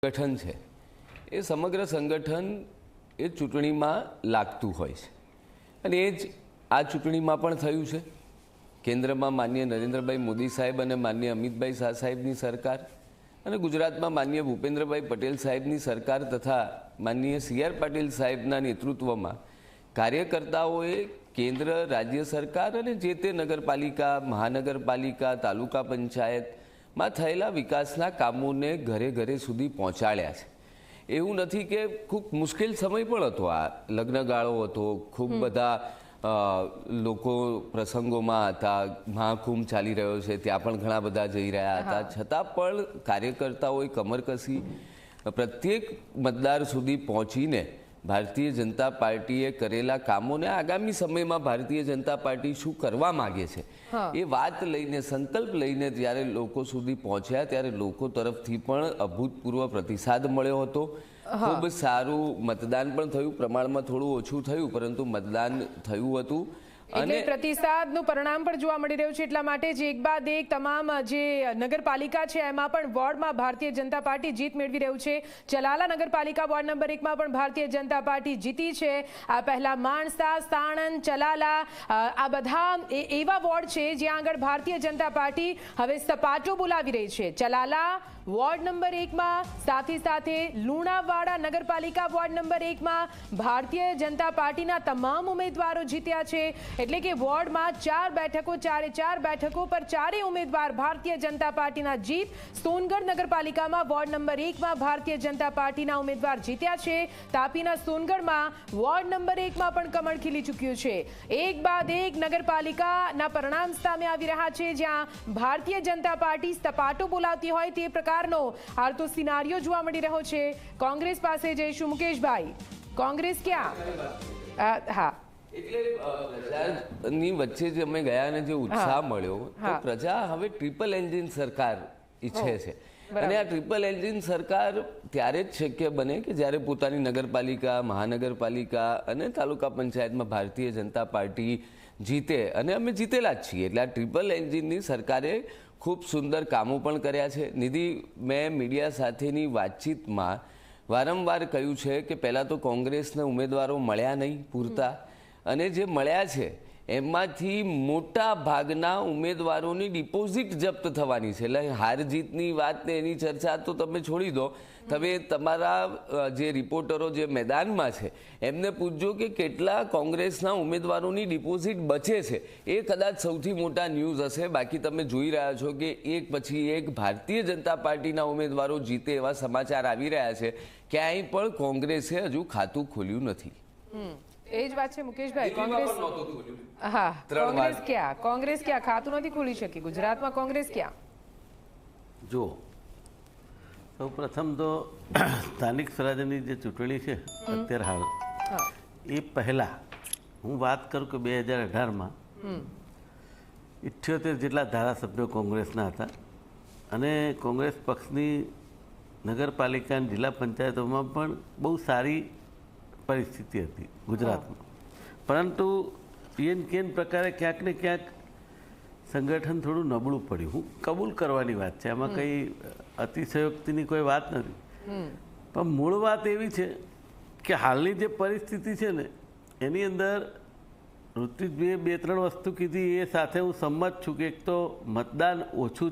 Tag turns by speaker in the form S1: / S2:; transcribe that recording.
S1: સંગઠન છે એ સમગ્ર સંગઠન એ ચૂંટણીમાં લાગતું હોય છે અને એ જ આ ચૂંટણીમાં પણ થયું છે। કેન્દ્રમાં માનનીય નરેન્દ્રભાઈ મોદી સાહેબ અને માનનીય અમિતભાઈ શાહ સાહેબની સરકાર અને ગુજરાતમાં માનનીય ભૂપેન્દ્રભાઈ પટેલ સાહેબની સરકાર તથા માનનીય સી.આર. પાટીલ સાહેબના નેતૃત્વમાં કાર્યકર્તાઓએ કેન્દ્ર રાજ્ય સરકાર અને જે તે નગરપાલિકા મહાનગરપાલિકા તાલુકા પંચાયતમાં થયેલા વિકાસના કામોને ઘરે ઘરે સુધી પહોંચાડ્યા છે। એવું નથી કે ખૂબ મુશ્કેલ સમય પણ હતો, આ લગ્નગાળો હતો, ખૂબ બધા લોકો પ્રસંગોમાં હતા, મહાકુંભ ચાલી રહ્યો છે ત્યાં પણ ઘણા બધા જઈ રહ્યા હતા, છતાં પણ કાર્યકર્તાઓએ કમર કસી પ્રત્યેક મતદાર સુધી પહોંચીને ભારતીય જનતા પાર્ટીએ કરેલા કામોને આગામી સમયમાં ભારતીય જનતા પાર્ટી શું કરવા માગે છે એ વાત લઈને સંકલ્પ લઈને જ્યારે લોકો સુધી પહોંચ્યા ત્યારે લોકો તરફથી પણ અભૂતપૂર્વ પ્રતિસાદ મળ્યો હતો। ખૂબ સારું મતદાન પણ થયું, પ્રમાણમાં થોડું ઓછું થયું પરંતુ મતદાન થયું હતું
S2: એટલે પ્રતિસાદનું પરિણામ પણ જોવા મળી રહ્યું છે। એટલા માટે જ એક બાદ એક તમામ જે નગરપાલિકા છે એમાં પણ વોર્ડમાં ભારતીય જનતા પાર્ટી જીત મેળવી રહ્યું છે। ચલાલા નગરપાલિકા વોર્ડ નંબર 1 માં પણ ભારતીય જનતા પાર્ટી જીતી છે। આ પહેલા માણસા, સાણંદ, ચલાલા આ બધા એવા વોર્ડ છે જ્યાં આગળ ભારતીય જનતા પાર્ટી હવે સપાટો બોલાવી રહી છે। ચલાલા વોર્ડ નંબર 1 માં સાથે સાથે લુણાવાડા નગરપાલિકા વોર્ડ નંબર 1 માં ભારતીય જનતા પાર્ટીના તમામ ઉમેદવારો જીત્યા છે। એટલે કે વોર્ડમાં 4 બેઠકો, 4 બેઠકો પર 4 ઉમેદવાર ભારતીય જનતા પાર્ટીના જીત। સોનગઢ નગરપાલિકામાં વોર્ડ નંબર 1 માં ભારતીય જનતા પાર્ટીના ઉમેદવાર જીત્યા છે। તાપીના સોનગઢમાં વોર્ડ નંબર 1 માં પણ કમળ ખીલી ચૂક્યું છે। એક બાદ એક નગરપાલિકાના પરિણામ સામે આવી રહ્યા છે જ્યાં ભારતીય જનતા પાર્ટી સપાટો બોલાવતી હોય તે પ્રકારનો હાલ તો સિનારીઓ જોવા મળી રહ્યો છે। કોંગ્રેસ પાસે જઈશું મુકેશભાઈ, કોંગ્રેસ ક્યાં? હા,
S1: એટલે પ્રજાની વચ્ચે જે અમે ગયા અને જે ઉત્સાહ મળ્યો તો પ્રજા હવે ટ્રિપલ એન્જિન સરકાર ઈચ્છે છે અને આ ટ્રિપલ એન્જિન સરકાર ત્યારે જ શક્ય બને કે જ્યારે પોતાની નગરપાલિકા મહાનગરપાલિકા અને તાલુકા પંચાયતમાં ભારતીય જનતા પાર્ટી જીતે અને અમે જીતેલા જ છીએ। એટલે આ ટ્રિપલ એન્જિનની સરકારે ખૂબ સુંદર કામો પણ કર્યા છે। નિધિ, મેં મીડિયા સાથેની વાતચીતમાં વારંવાર કહ્યું છે કે પહેલાં તો કોંગ્રેસના ઉમેદવારો મળ્યા નહીં પૂરતા અને જે મળ્યા છે એમાંથી મોટા ભાગના ઉમેદવારોની ડિપોઝિટ જપ્ત થવાની છે। એટલે હાર જીતની વાત ને એની ચર્ચા તો તમે છોડી દો, તમે તમારા જે રિપોર્ટરો જે મેદાનમાં છે એમને પૂછજો કે કેટલા કોંગ્રેસના ઉમેદવારોની ડિપોઝિટ બચે છે, એ કદાચ સૌથી મોટા ન્યૂઝ હશે। બાકી તમે જોઈ રહ્યા છો કે એક પછી એક ભારતીય જનતા પાર્ટીના ઉમેદવારો જીતે એવા સમાચાર આવી રહ્યા છે। ક્યાંય પણ કોંગ્રેસે હજુ ખાતું ખોલ્યું નથી।
S2: એ જ વાત છે મુકેશભાઈ, કોંગ્રેસ હા કોંગ્રેસ ક્યાં ખાતું નથી ખોલી શકી? ગુજરાતમાં કોંગ્રેસ ક્યાં?
S3: જો સૌ પ્રથમ તો સ્થાનિક સ્વરાજ્યની જે ચૂંટણી છે અત્યારે હાલ એ પહેલા હું વાત કરું કે 2018માં 78 જેટલા ધારાસભ્યો કોંગ્રેસના હતા અને કોંગ્રેસ પક્ષની નગરપાલિકા અને જિલ્લા પંચાયતોમાં પણ બહુ સારી પરિસ્થિતિ હતી ગુજરાતમાં, પરંતુ કેન પ્રકારે ક્યાંક ને ક્યાંક સંગઠન થોડું નબળું પડ્યું। હું કબૂલ કરવાની વાત છે, આમાં કંઈ અતિશયોક્તિની કોઈ વાત નથી, પણ મૂળ વાત એવી છે કે હાલની જે પરિસ્થિતિ છે ને એની અંદર ઋત્વિજભાઈએ 2-3 વસ્તુ કીધી, એ સાથે હું સંમત છું કે એક તો મતદાન ઓછું